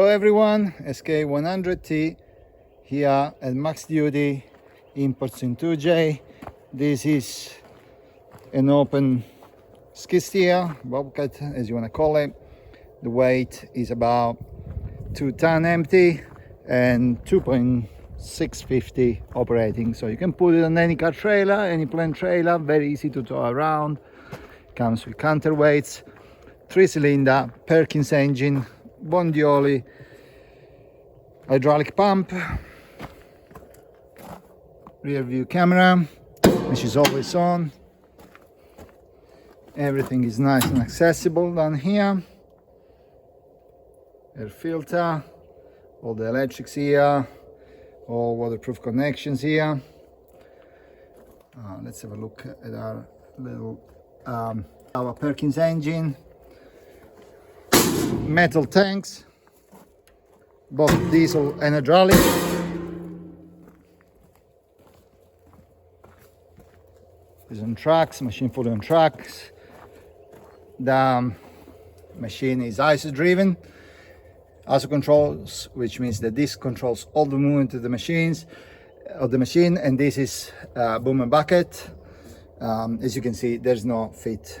Hello everyone, SK100T here at Maxduty Imports in 2J. This is an open skid steer, bobcat as you want to call it. The weight is about 2 ton empty and 2.650 operating, so you can put it on any car trailer, any plane trailer, very easy to tow around. Comes with counterweights, 3-cylinder Perkins engine, Bondioli hydraulic pump, rear view camera which is always on. Everything is nice and accessible down here. Air filter, all the electrics here, all waterproof connections here. Let's have a look at our little our Perkins engine. Metal tanks, both diesel and hydraulic. It's on tracks, machine fully on tracks. The machine is ISO driven. ISO controls, which means that this controls all the movement of the machine, and this is boom and bucket. As you can see, there's no fit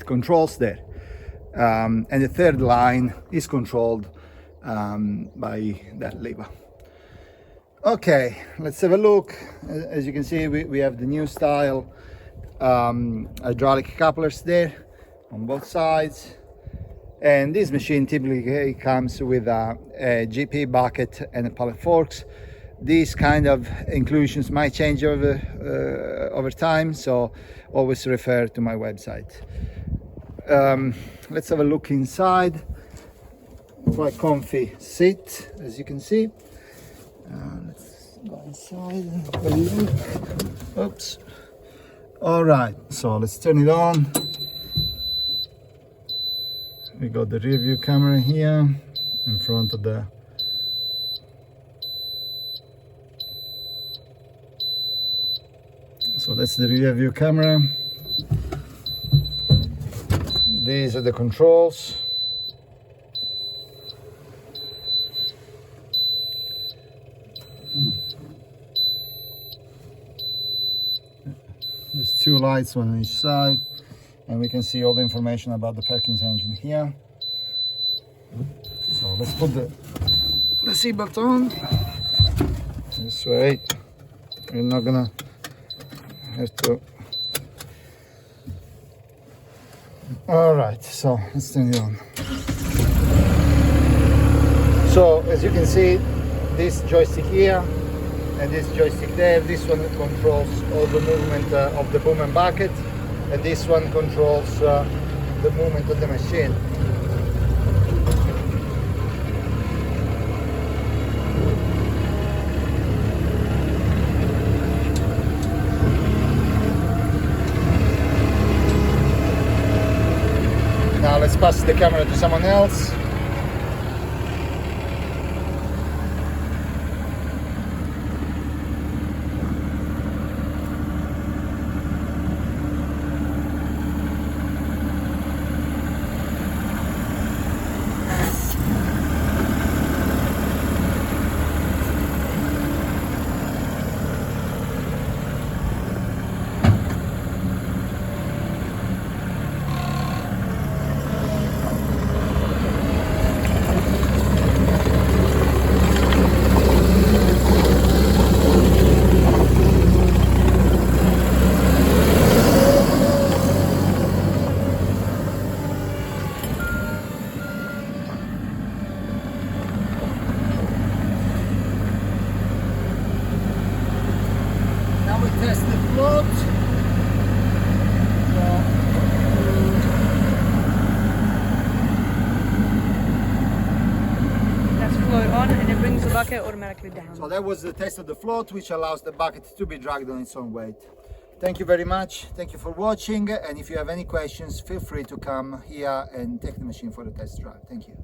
controls there. And the third line is controlled by that lever. Okay, let's have a look. As you can see, we have the new style hydraulic couplers there on both sides. And this machine typically comes with a GP bucket and a pallet forks. These kind of inclusions might change over time, so always refer to my website. Let's have a look inside. Quite comfy seat, as you can see. Let's go inside and have a look. Oops. All right, so let's turn it on. We got the rear view camera here in front of the so that's the rear view camera. These are the controls. There's 2 lights, one on each side, and we can see all the information about the Perkins engine here. So let's put the seatbelt on. This way. We're not gonna have to. All right, so let's turn it on. So as you can see, this joystick here and this joystick there, this one controls all the movement of the boom and bucket, and this one controls the movement of the machine. Now let's pass the camera to someone else. Test the float. That's float on and it brings the bucket automatically down. So that was the test of the float, which allows the bucket to be dragged on its own weight. Thank you very much. Thank you for watching. And if you have any questions, feel free to come here and take the machine for a test drive. Thank you.